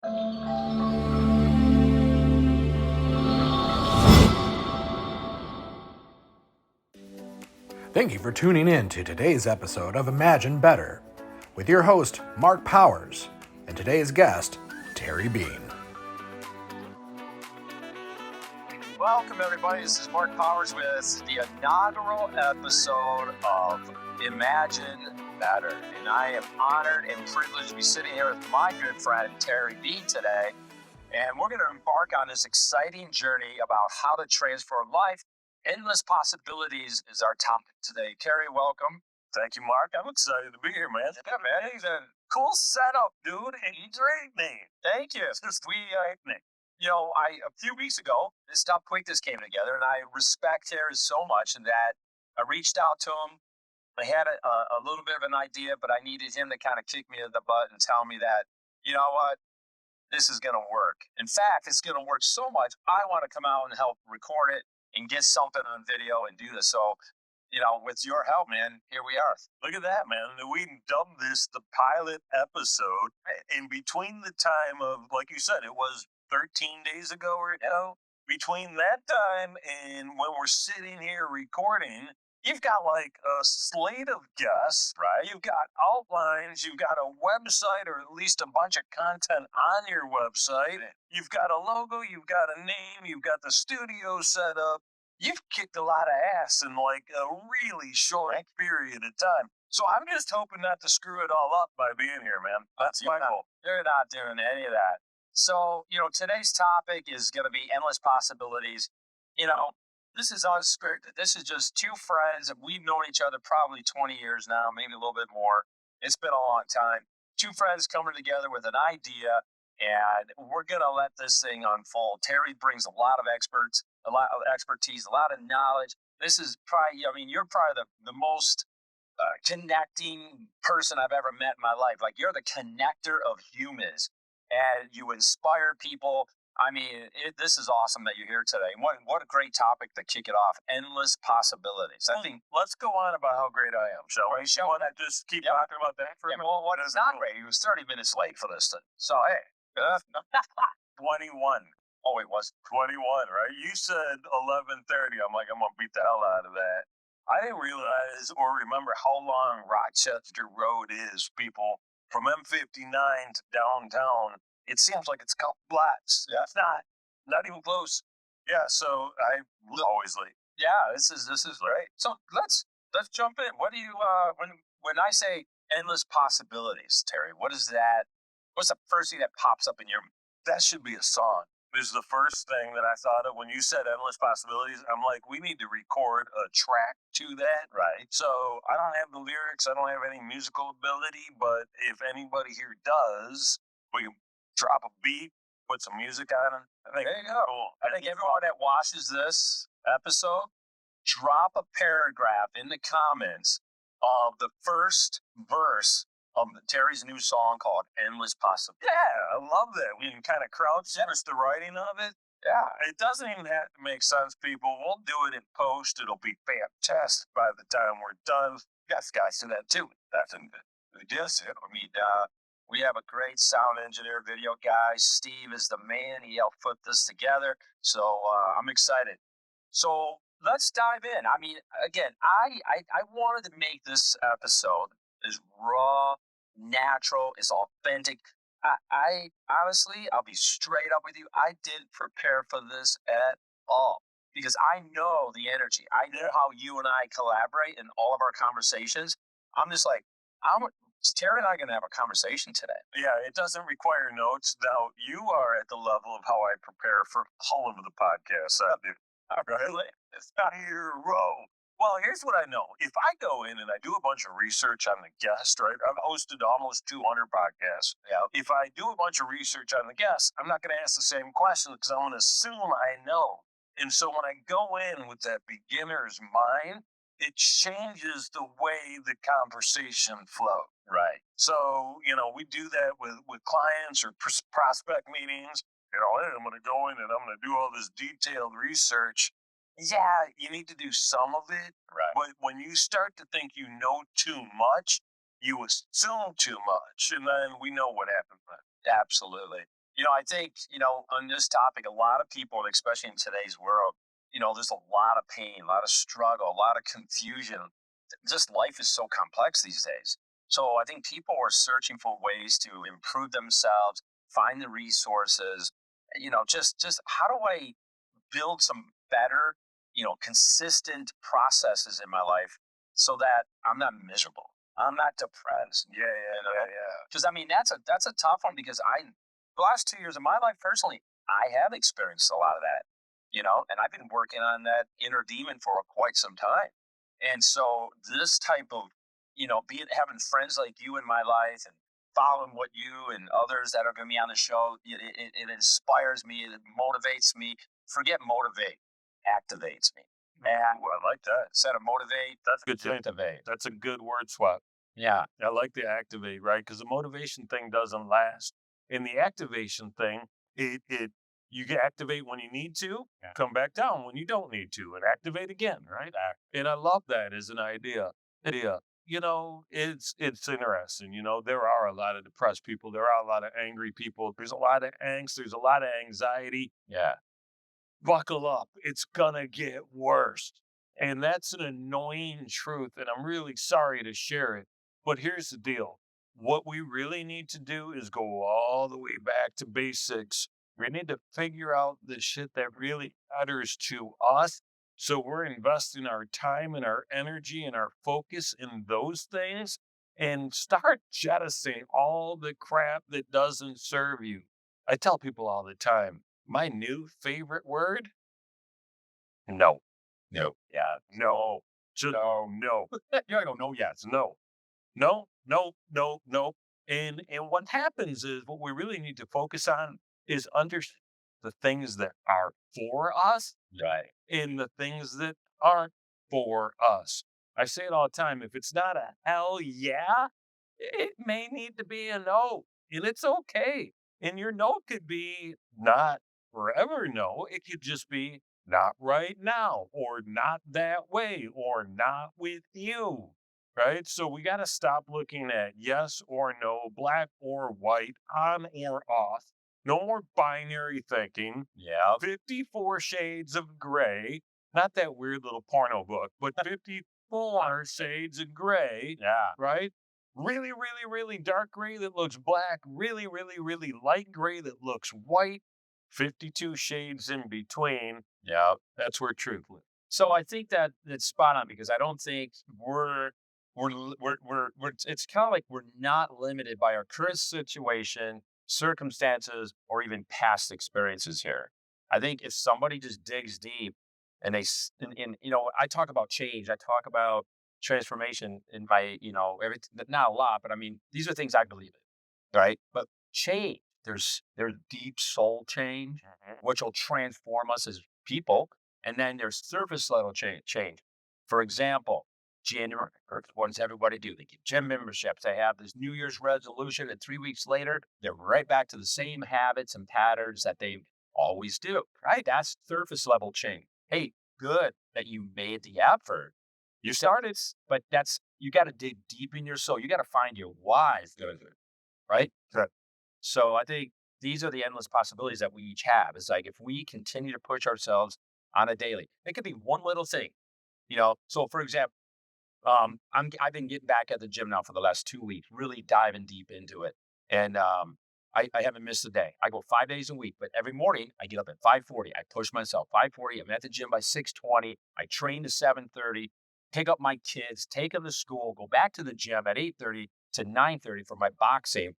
Thank you for tuning in to today's episode of Imagine Better with your host, Mark Powers, and today's guest, Terry Bean. Welcome, everybody. This is Mark Powers with the inaugural episode of Imagine Better. And I am honored and privileged to be sitting here with my good friend, Terry Bean, today. And we're going to embark on this exciting journey about how to transform life. Endless possibilities is our topic today. Terry, welcome. Thank you, Mark. I'm excited to be here, man. Yeah, man. It's a cool setup, dude. And great name. Thank you. It's just name. You know, a few weeks ago, how quick this came together, and I respect Terry so much in that I reached out to him. I had a little bit of an idea, but I needed him to kind of kick me in the butt and tell me that, you know what, this is going to work. In fact, it's going to work so much, I want to come out and help record it and get something on video and do this. So, you know, with your help, man, here we are. Look at that, man. We dubbed this the pilot episode. In between the time of, like you said, it was 13 days ago or so. Between that time and when we're sitting here recording, you've got like a slate of guests, right? You've got outlines, you've got a website or at least a bunch of content on your website. You've got a logo, you've got a name, you've got the studio set up. You've kicked a lot of ass in like a really short period of time. So I'm just hoping not to screw it all up by being here, man. That's my goal. You're not doing any of that. So, you know, today's topic is going to be endless possibilities. You know, this is unscripted. This is just two friends. We've known each other probably 20 years now, maybe a little bit more. It's been a long time. Two friends coming together with an idea, and we're going to let this thing unfold. Terry brings a lot of expertise, a lot of knowledge. This is probably, I mean, you're probably the most connecting person I've ever met in my life. Like, you're the connector of humans, and you inspire people. I mean, this is awesome that you're here today. What a great topic to kick it off. Endless possibilities. I think. Let's go on about how great I am, shall we? Shall I just keep talking about that for a minute? Well, what is not great? He was 30 minutes late for this thing. So, hey. 21. Oh, it was 21, right? You said 11:30. I'm like, I'm going to beat the hell out of that. I didn't realize or remember how long Rochester Road is, people. From M59 to downtown, it seems like it's a couple blocks. Yeah. It's not even close. Yeah, so I always late. Yeah, this is great. So let's jump in. What do you when I say endless possibilities, Terry? What's the first thing that pops up in your? That should be a song. This is the first thing that I thought of when you said endless possibilities. I'm like, we need to record a track to that. Right. So I don't have the lyrics. I don't have any musical ability, but if anybody here does, we can drop a beat, put some music on it. There you go. Cool. I think everyone that watches this episode, drop a paragraph in the comments of the first verse of Terry's new song called Endless Possibilities. Yeah, I love that. We can kind of crowdsource the writing of it. Yeah. It doesn't even have to make sense, people. We'll do it in post. It'll be fantastic by the time we're done. Yes, guys do that too. That's we do it. I mean, we have a great sound engineer, video guy. Steve is the man. He helped put this together. So I'm excited. So let's dive in. I mean, again, I wanted to make this episode as raw, natural, as authentic. I honestly, I'll be straight up with you. I didn't prepare for this at all because I know the energy. I know how you and I collaborate in all of our conversations. I'm just like, Terry and I are going to have a conversation today. Yeah, it doesn't require notes. Now, you are at the level of how I prepare for all of the podcasts I do. Really? It's not hero. Well, here's what I know. If I go in and I do a bunch of research on the guest, right? I've hosted almost 200 podcasts. Yeah. If I do a bunch of research on the guest, I'm not going to ask the same question because I'm going to assume I know. And so when I go in with that beginner's mind, it changes the way the conversation flows. Right. So, you know, we do that with clients or prospect meetings. You know, hey, I'm going to go in and I'm going to do all this detailed research. Yeah, you need to do some of it. Right. But when you start to think you know too much, you assume too much. And then we know what happens then. Absolutely. I think, on this topic, a lot of people, especially in today's world, there's a lot of pain, a lot of struggle, a lot of confusion. Just life is so complex these days. So I think people are searching for ways to improve themselves, find the resources, just how do I build some better, consistent processes in my life so that I'm not miserable. I'm not depressed. Yeah, yeah, yeah, yeah. Because I mean that's a tough one because the last 2 years of my life personally, I have experienced a lot of that, and I've been working on that inner demon for quite some time. And so this type of, being having friends like you in my life and following what you and others that are going to be on the show, it inspires me, it motivates me. Forget motivate, activates me. And Ooh, I like that. instead of motivate, That's a good thing. activate. That's a good word swap. Yeah, I like the activate, right? Because the motivation thing doesn't last. And the activation thing, it you can activate when you need to, Yeah. come back down when you don't need to, and activate again, right? And I love that as an idea. It's interesting. There are a lot of depressed people. There are a lot of angry people. There's a lot of angst. There's a lot of anxiety. yeah, Buckle up. It's gonna get worse. And that's an annoying truth. And I'm really sorry to share it. But here's the deal. What we really need to do is go all the way back to basics. We need to figure out the shit that really matters to us. So we're investing our time and our energy and our focus in those things and start jettisoning all the crap that doesn't serve you. I tell people all the time, my new favorite word? No. no, Yeah, no. Just no. You gotta go, no, yes, no. No, no, no, no. And what happens is what we really need to focus on is the things that are for us right, and the things that aren't for us. I say it all the time. If it's not a hell yeah, it may need to be a no. And it's okay. And your no could be not forever no. It could just be not right now, or not that way, or not with you. Right. So we got to stop looking at yes or no, black or white, on or off. No more binary thinking. yeah, 54 Shades of Gray, not that weird little porno book, but 54 Shades of Gray, yeah, right? Really, really, really dark gray that looks black, really, really, really light gray that looks white, 52 shades in between. yeah, That's where truth lives. so I think that that's spot on because I don't think we're it's kind of like we're not limited by our current situation, circumstances, or even past experiences here. I think if somebody just digs deep and and I talk about change, I talk about transformation in my, not a lot, but I mean, these are things I believe in, right? But change, there's deep soul change, which will transform us as people. And then there's surface level change. For example, January 1st, what does everybody do? They get gym memberships. They have this New Year's resolution, and 3 weeks later, they're right back to the same habits and patterns that they always do, right? That's surface level change. Hey, good that you made the effort. You started, but you got to dig deep in your soul. You got to find your why, right? Right. So I think these are the endless possibilities that we each have. It's like if we continue to push ourselves on a daily, it could be one little thing, So for example, I've been getting back at the gym now for the last 2 weeks, really diving deep into it. And I haven't missed a day. I go 5 days a week, but every morning I get up at 5:40. I push myself 5:40. I'm at the gym by 6:20. I train to 7:30, pick up my kids, take them to school, go back to the gym at 8:30 to 9:30 for my boxing.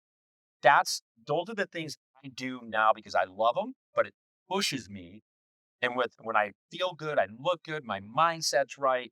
Those are the things I do now because I love them, but it pushes me. And when I feel good, I look good, my mindset's right.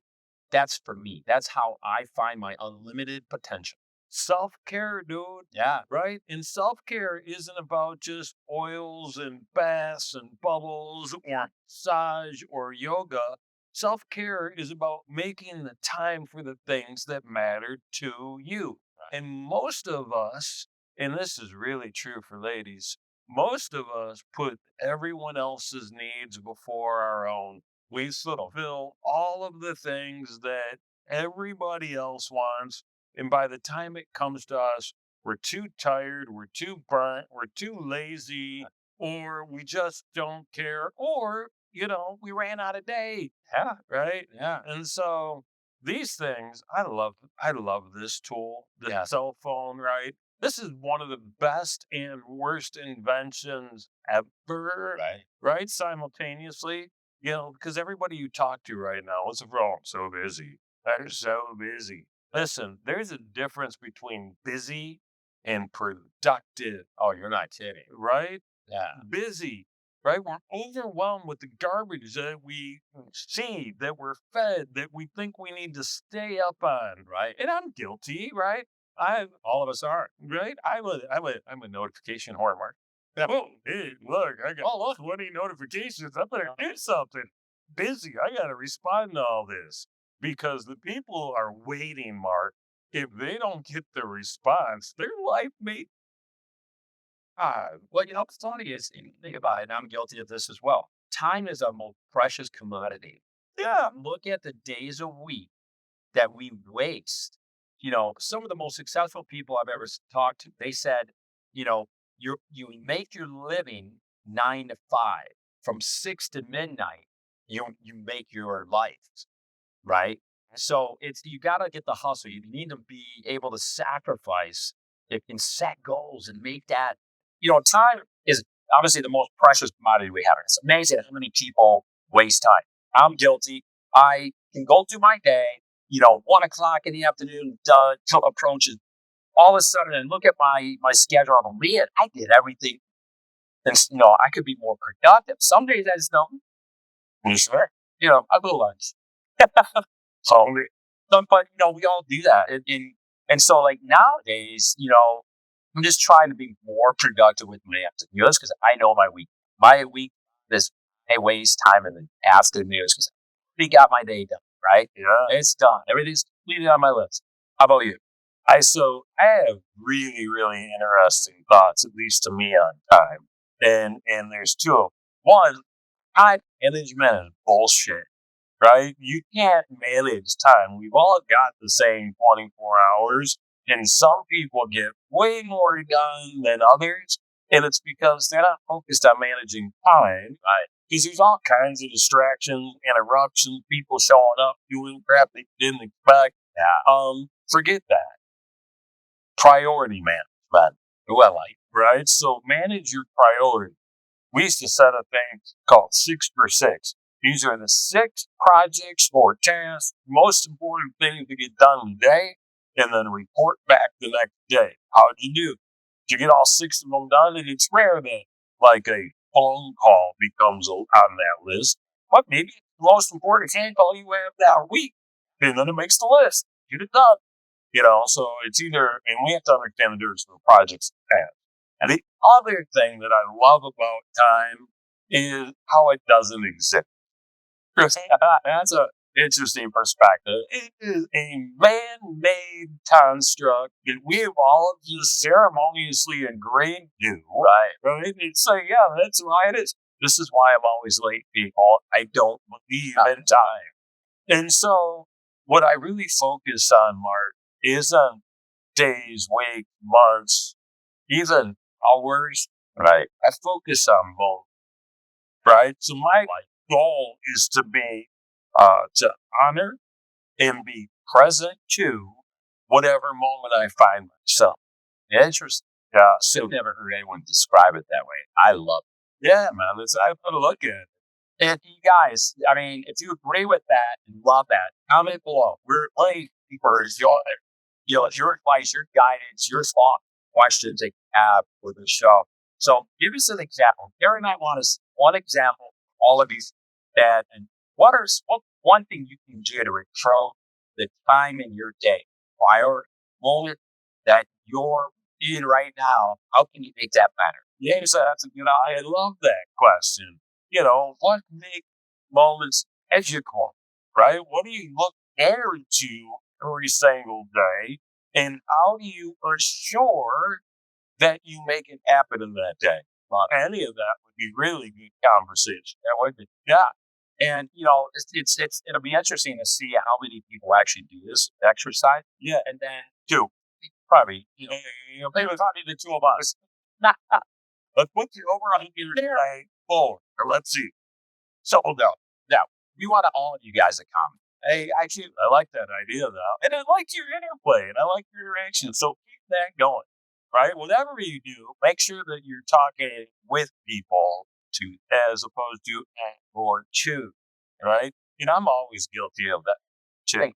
That's for me. That's how I find my unlimited potential. Self care, dude. Yeah. Right? And self care isn't about just oils and baths and bubbles or massage or yoga. Self care is about making the time for the things that matter to you. And most of us, and this is really true for ladies, most of us put everyone else's needs before our own. We fulfill all of the things that everybody else wants. And by the time it comes to us, we're too tired, we're too burnt, we're too lazy, or we just don't care, or, we ran out of day. Yeah. Right? Yeah. And so these things, I love this tool, the Yeah. cell phone, right? This is one of the best and worst inventions ever, Right. right? Simultaneously, because everybody you talk to right now is, oh, I'm so busy. I'm so busy. Listen, there's a difference between busy and productive, Oh, you're not kidding. right? Yeah. Busy, right? We're overwhelmed with the garbage that we see, that we're fed, that we think we need to stay up on. Right. And I'm guilty, right? All of us are. Right? I'm a notification whore, Mark. Oh, hey, look, I got 20 notifications. I better do something. Busy. I got to respond to all this because the people are waiting, Mark. If they don't get the response, their life may. Well, what's funny is, and you think about it, and I'm guilty of this as well. Time is our most precious commodity. Yeah. Look at the days a week that we waste. Some of the most successful people I've ever talked to, they said, you make your living 9 to 5, from 6 to midnight. You make your life, right? So you got to get the hustle. You need to be able to sacrifice and set goals and make that. Time is obviously the most precious commodity we have. It's amazing how many people waste time. I'm guilty. I can go through my day, 1 o'clock in the afternoon, till approaches. All of a sudden, and look at my schedule. I'm like, man, I did everything. And I could be more productive. Some days I just don't. Sure. I go lunch. So, but we all do that, and so like nowadays, I'm just trying to be more productive with my afternoons because I know my week is I waste time in the afternoons because I got my day done, right? Yeah. It's done. Everything's completed on my list. How about you? I have really, really interesting thoughts, at least to me, on time. And there's two of them. One, time management is bullshit, right? You can't manage time. We've all got the same 24 hours, and some people get way more done than others. And it's because they're not focused on managing time, right? Because there's all kinds of distractions, interruptions, people showing up doing crap they didn't expect. Yeah. Forget that. Priority management. Well, like, Right? So manage your priority. We used to set a thing called 6 for 6. These are the 6 projects or tasks, most important things to get done today, and then report back the next day. How'd you do? Did you get all 6 of them done? And it's rare that like a phone call becomes on that list, but maybe it's the most important phone call you have that week, and then it makes the list. Get it done. So it's either, and we have to understand the difference between projects and tasks. And the other thing that I love about time is how it doesn't exist. That's an interesting perspective. It is a man-made construct that we have all just ceremoniously agreed to. Right? It's like, yeah, that's why it is. This is why I'm always late, people. I don't believe in time. And so what I really focus on, Mark, isn't days, weeks, months, even hours. right. I focus on both, right? So my goal is to honor and be present to whatever moment I find myself. Interesting. Yeah. I've never heard anyone describe it that way. I love it. Yeah, man. I put a look at it. And you guys, I mean, if you agree with that and love that, comment below. We're playing for your advice, your guidance, your thought questions that you have for the show. So give us an example. Gary might want us one example of all of these that, and what one thing you can do to control the time in your day, prior moment that you're in right now. How can you make that better? Yeah, so I love that question. What makes moments educational, right? What do you look forward to every single day? And how do you assure that you make it happen in that day? Any of that would be really good conversation. That would be, yeah. And it'll be interesting to see how many people actually do this exercise. Yeah. And then Two. Probably, maybe the two of us. Let's put you over on your right forward. Let's see. So now, we want all of you guys to comment. Hey, actually, I like that idea, though. And I like your interplay, and I like your interaction. So keep that going, right? Whatever you do, make sure that you're talking with people as opposed to at or to, right? I'm always guilty of that, too.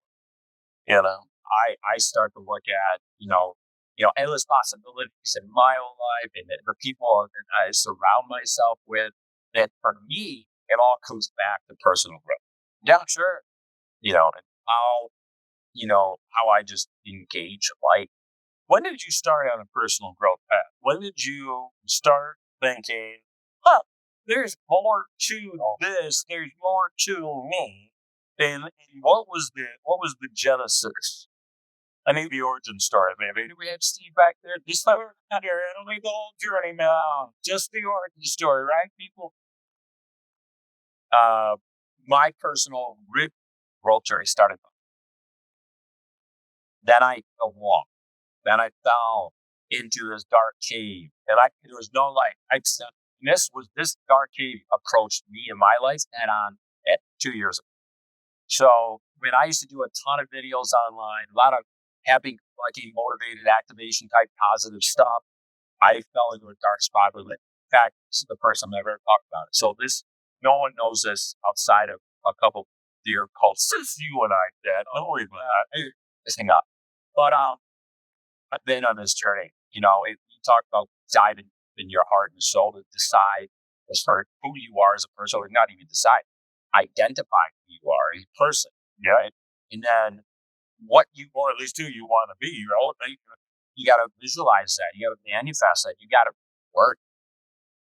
I start to look at, endless possibilities in my own life and the people that I surround myself with. That for me, it all comes back to personal growth. Yeah, sure. And how I just engage. Like, when did you start on a personal growth path? When did you start thinking, there's more to this, there's more to me? And what was the genesis? I need the origin story, maybe. Do we have Steve back there? Just let her out here. I don't need the whole journey now. Just the origin story, right, people? My personal growth journey started. Then I walked. Then I fell into this dark cave, and there was no light. This dark cave approached me in my life head on at 2 years ago. So when I used to do a ton of videos online, a lot of happy, lucky, motivated, activation type positive stuff, I fell into a dark spot with it. In fact, this is the first time I've ever talked about it. So no one knows this outside of a couple dear cults. It's you and I, Dad. Don't worry about that. Just hang up. But I've been on this journey. You talk about diving in your heart and soul to decide as far who you are as a person, or not even decide, identify who you are as a person. Yeah. And then what you, or at least who you want to be, you got to visualize that. You got to manifest that. You got to work.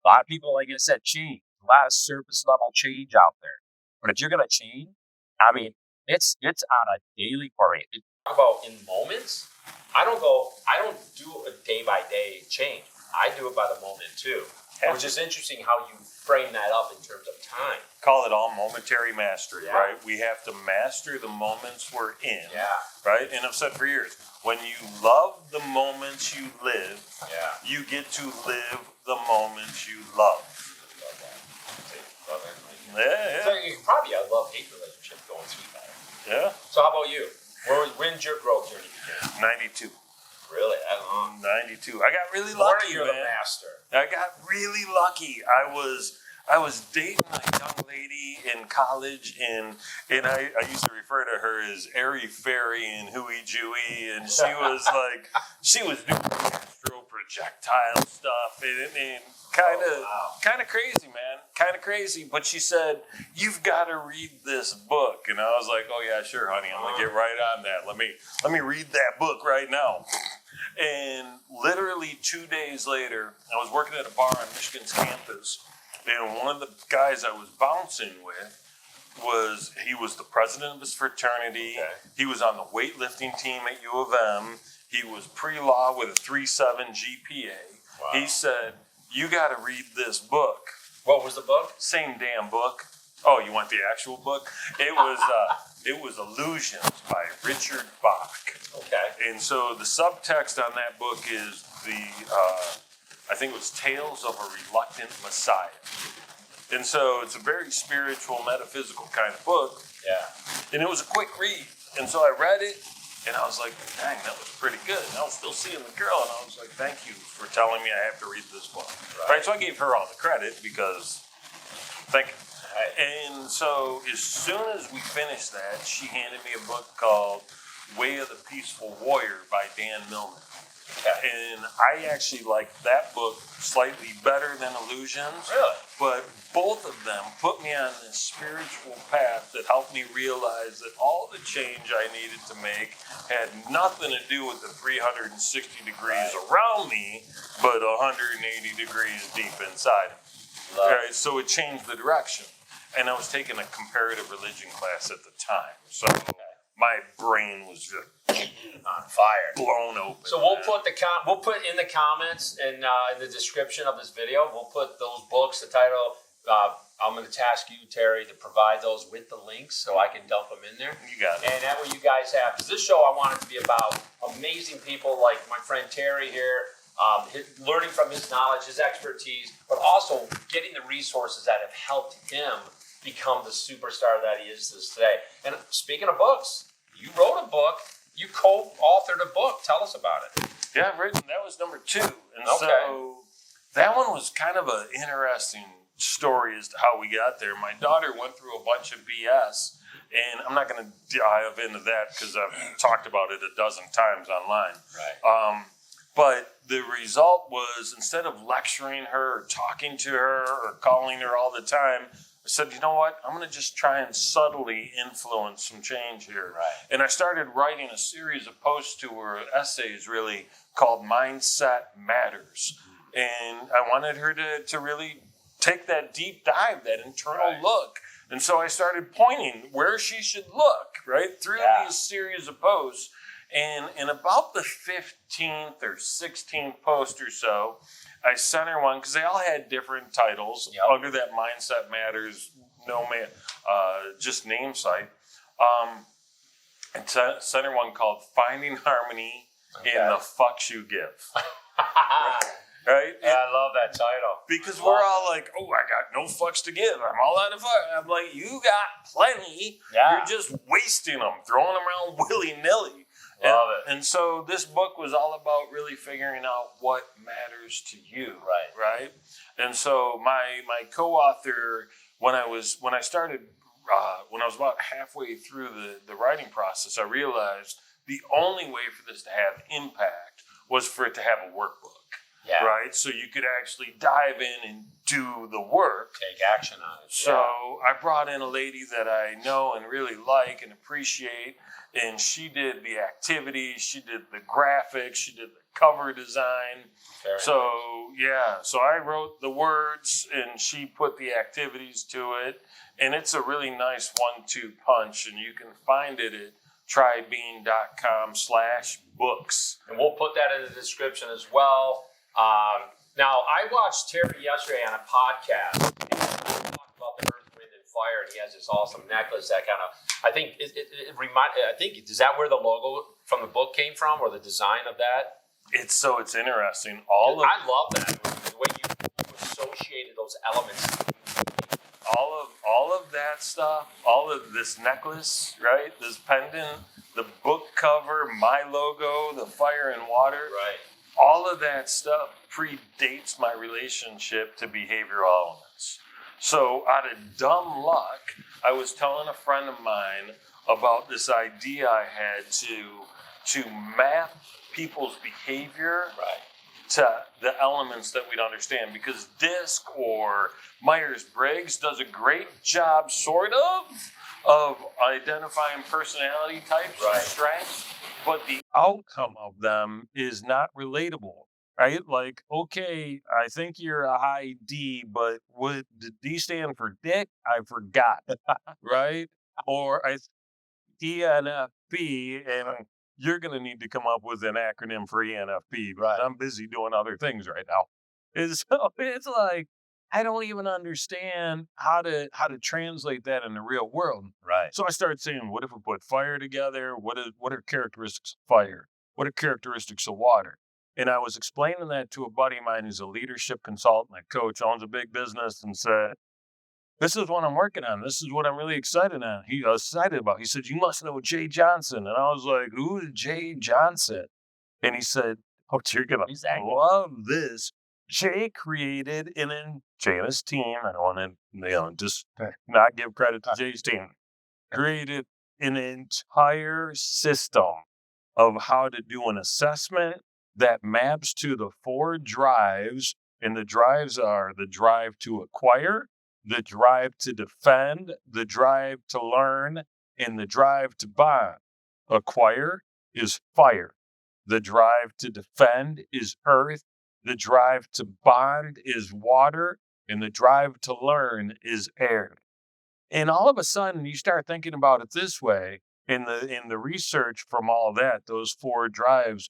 A lot of people, like I said, change. A lot of surface level change out there. But if you're going to change, I mean, it's on a daily for me. Talk about in moments. I don't do a day by day change. I do it by the moment too. Which is interesting how you frame that up in terms of time. Call it all momentary mastery, right? We have to master the moments we're in, right? And I've said for years, when you love the moments you live, you get to live the moments you love. Love it. Yeah. So you can probably have a love-hate relationship going through that. Yeah. So how about you? When's your growth journey begin? 92. Really? That long? 92. I got really lucky, You're man. the master. I got really lucky. I was dating a young lady in college, and I used to refer to her as Airy Fairy and Hooey Jewy, and she was doing astro projectile stuff, and kind of crazy, man, kind of crazy. But she said, "You've got to read this book," and I was like, "Oh yeah, sure, honey, I'm gonna get right on that. Let me read that book right now." And literally 2 days later, I was working at a bar on Michigan's campus, and one of the guys I was bouncing with was the president of his fraternity. Okay. He was on the weightlifting team at U of M. He was pre-law with a 3.7 GPA. Wow. He said, "You got to read this book." What was the book? Same damn book. Oh, you want the actual book? It was Illusions by Richard Bach. Okay. And so the subtext on that book is I think it was Tales of a Reluctant Messiah. And so it's a very spiritual, metaphysical kind of book. Yeah. And it was a quick read. And so I read it, and I was like, dang, that was pretty good. And I was still seeing the girl, and I was like, thank you for telling me I have to read this book. Right? So I gave her all the credit because, thank you. And so as soon as we finished that, she handed me a book called Way of the Peaceful Warrior by Dan Millman. Okay. And I actually liked that book slightly better than Illusions. Really? But both of them put me on this spiritual path that helped me realize that all the change I needed to make had nothing to do with the 360 degrees around me, but 180 degrees deep inside. Right? So it changed the direction. And I was taking a comparative religion class at the time. So my brain was just on fire, blown open. So we'll put in the comments and in the description of this video, we'll put those books. The title, I'm going to task you, Terry, to provide those with the links so I can dump them in there. You got it. And that way you guys have, because this show I want it to be about amazing people like my friend Terry here, learning from his knowledge, his expertise, but also getting the resources that have helped him become the superstar that he is today. And speaking of books, you wrote a book. You co-authored a book. Tell us about it. Yeah, I've written. That was number 2. And Okay. so that one was kind of an interesting story as to how we got there. My daughter went through a bunch of BS, and I'm not going to dive into that because I've talked about it a dozen times online. Right. But the result was, instead of lecturing her or talking to her or calling her all the time, I said, you know what? I'm going to just try and subtly influence some change here. Right. And I started writing a series of posts to her, essays really, called Mindset Matters. And I wanted her to really take that deep dive, that internal look. And so I started pointing where she should look, right, through these series of posts. And in about the 15th or 16th post or so, I sent her one, because they all had different titles under that Mindset Matters, just name site. And sent her one called Finding Harmony in the Fucks You Give. Right? Yeah, I love that title. Because we're all like, oh, I got no fucks to give. I'm all out of fuck. I'm like, you got plenty. Yeah. You're just wasting them, throwing them around willy-nilly. Love it. And so this book was all about really figuring out what matters to you. Right? And so my co-author, when I was about halfway through the writing process, I realized the only way for this to have impact was for it to have a workbook. Yeah. Right? So you could actually dive in and do the work. Take action on it. So I brought in a lady that I know and really like and appreciate, and she did the activities, she did the graphics, she did the cover design. So I wrote the words and she put the activities to it, and it's a really nice 1-2 punch, and you can find it at trybean.com/books. And we'll put that in the description as well. Now, I watched Terry yesterday on a podcast. He talked about the Earth, Wind, and Fire, and he has this awesome necklace that kind of, I think, is that where the logo from the book came from, or the design of that? It's interesting. I love that. The way you associated those elements. All of that stuff, all of this necklace, right? This pendant, the book cover, my logo, the fire and water. Right. All of that stuff predates my relationship to behavioral elements. So out of dumb luck, I was telling a friend of mine about this idea I had to map people's behavior to the elements that we'd understand. Because DISC or Myers-Briggs does a great job, sort of identifying personality types and strengths. But the outcome of them is not relatable, right? Like, okay, I think you're a high D, but what did D stand for? Dick? I forgot, right? Or ENFP, and you're going to need to come up with an acronym for ENFP, but I'm busy doing other things right now. And so it's like, I don't even understand how to translate that in the real world. Right. So I started saying, what if we put fire together? What are characteristics of fire? What are characteristics of water? And I was explaining that to a buddy of mine who's a leadership consultant, a coach, owns a big business, and said, this is what I'm working on. This is what I'm really excited about. He said, you must know Jay Johnson. And I was like, who is Jay Johnson? And he said, oh, you're going to love this. Jay created, and then Jay and his team, I don't want to, just not give credit to Jay's team, created an entire system of how to do an assessment that maps to the 4 drives, and the drives are the drive to acquire, the drive to defend, the drive to learn, and the drive to bond. Acquire is fire. The drive to defend is earth. The drive to bond is water, and the drive to learn is air. And all of a sudden, you start thinking about it this way. In the research from all that, those 4 drives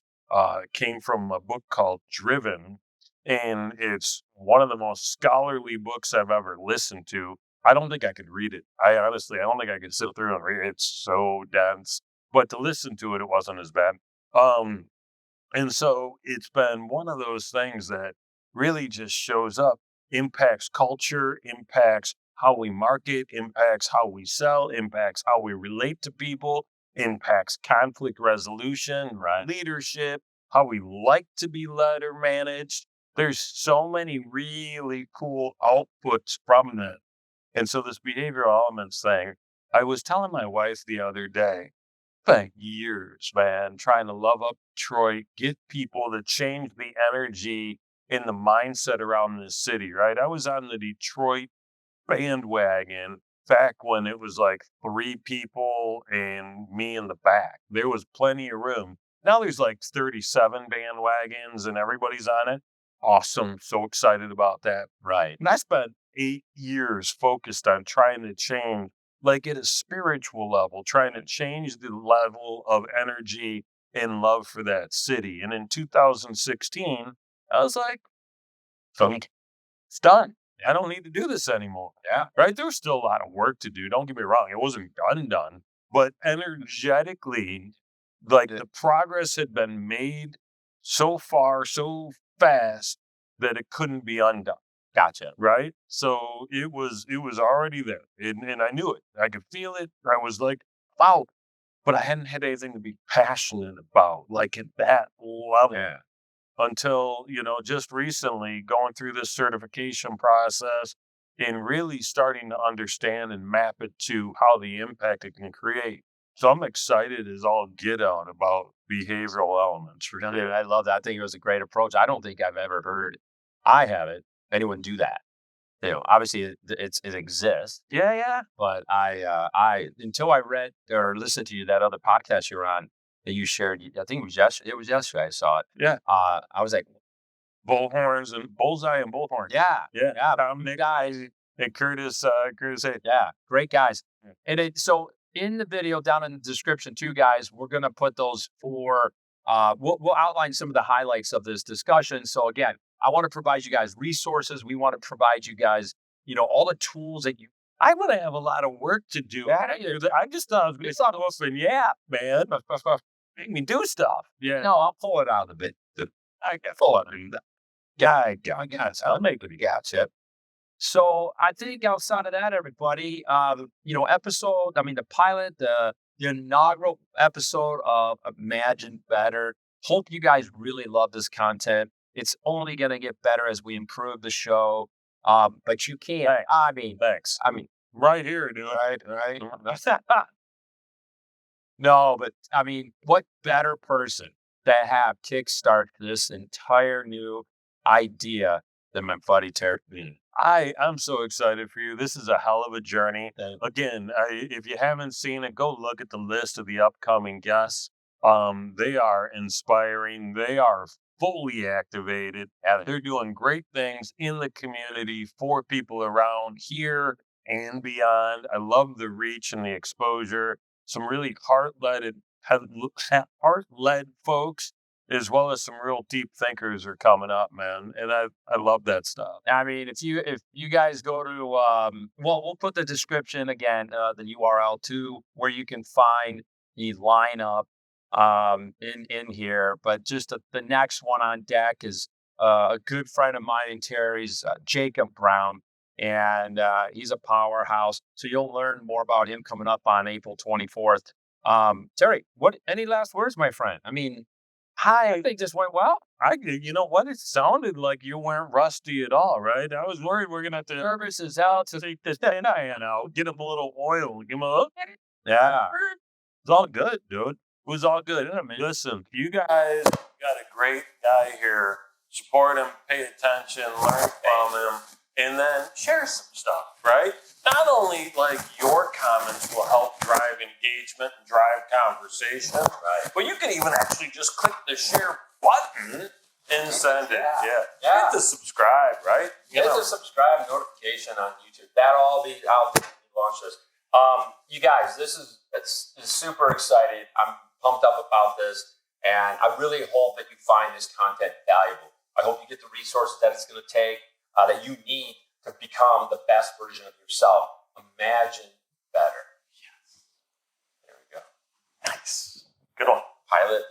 came from a book called Driven, and it's one of the most scholarly books I've ever listened to. I don't think I could read it. I don't think I could sit through and read it. It's so dense. But to listen to it, it wasn't as bad. And so it's been one of those things that really just shows up, impacts culture, impacts how we market, impacts how we sell, impacts how we relate to people, impacts conflict resolution, Right. leadership, how we like to be led or managed. There's so many really cool outputs from that. And so this behavioral elements thing, I was telling my wife the other day, spent years, man, trying to love up Detroit, get people to change the energy in the mindset around this city, right? I was on the Detroit bandwagon back when it was like 3 people and me in the back. There was plenty of room. Now there's like 37 bandwagons and everybody's on it. Awesome. So excited about that. Right. And I spent 8 years focused on trying to change, like at a spiritual level, trying to change the level of energy and love for that city. And in 2016, I was like, it's done. I don't need to do this anymore. Yeah. Right? There was still a lot of work to do. Don't get me wrong. It wasn't done. But energetically, like the progress had been made so far, so fast that it couldn't be undone. Gotcha. Right? So it was already there. And I knew it. I could feel it. I was like, wow. But I hadn't had anything to be passionate about, like at that level. Yeah. Until, just recently going through this certification process and really starting to understand and map it to how the impact it can create. So I'm excited as all get out about behavioral elements. For No, sure. dude, I love that. I think it was a great approach. I don't think I've ever heard, I haven't, anyone do that. Obviously it exists, Yeah. but I until I read or listened to you, that other podcast you're on that you shared, I think it was yesterday I saw it. Yeah. I was like, Bullhorns and bullseye and bullhorns. yeah, Tom, Nick, guys, and Curtis, hey. yeah, great guys. Yeah. And so in the video down in the description too, guys, we're going to put those for, we'll outline some of the highlights of this discussion. So again, I want to provide you guys resources. We want to provide you guys, all the tools that I would have a lot of work to do. I just thought I was going to start off and man. Make me do stuff. Yeah. No, I'll pull it out of the bit. I can pull it. Guys, I'll make it. Yeah. So I think outside of that, everybody, the pilot, the inaugural episode of Imagine Better. Hope you guys really love this content. It's only going to get better as we improve the show. But you can't. Thanks. Right here, dude. Right. No, but what better person to have kickstart this entire new idea than my buddy Terry? I'm so excited for you. This is a hell of a journey. Again, if you haven't seen it, go look at the list of the upcoming guests. They are inspiring. They are fully activated. They're doing great things in the community for people around here and beyond. I love the reach and the exposure. Some really heart-led folks, as well as some real deep thinkers are coming up, man. And I love that stuff. If you guys go to we'll put the description again, the URL too, where you can find the lineup in here. But just the next one on deck is a good friend of mine and Terry's, Jacob Brown. And he's a powerhouse. So you'll learn more about him coming up on April 24th. Terry, any last words, my friend? I think this went well. You know what? It sounded like you weren't rusty at all, right? I was worried we're going to have to service is out to take this thing out, get him a little oil, give him a look. Yeah. It's all good, dude. It was all good. Listen, you guys got a great guy here. Support him, pay attention, learn from him. And then share some stuff, right? Not only like your comments will help drive engagement and drive conversation, right? But you can even actually just click the share button and send it. Yeah. Hit the subscribe, right? Hit the subscribe notification on YouTube. That'll all be out when we launch this. You guys, it's super exciting. I'm pumped up about this, and I really hope that you find this content valuable. I hope you get the resources that it's going to take, that you need to become the best version of yourself. Imagine better. Yes. There we go. Nice. Good one. Pilot,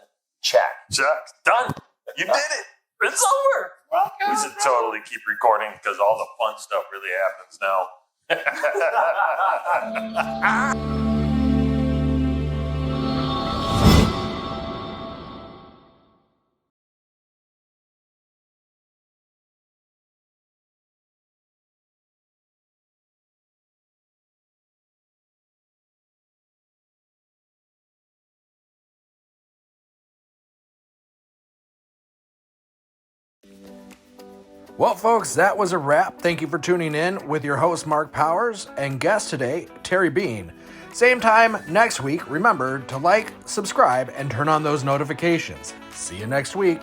check. Check. Done. You did it. It's over. We should totally keep recording because all the fun stuff really happens now. Well, folks, that was a wrap. Thank you for tuning in with your host, Mark Powers, and guest today, Terry Bean. Same time next week. Remember to like, subscribe, and turn on those notifications. See you next week.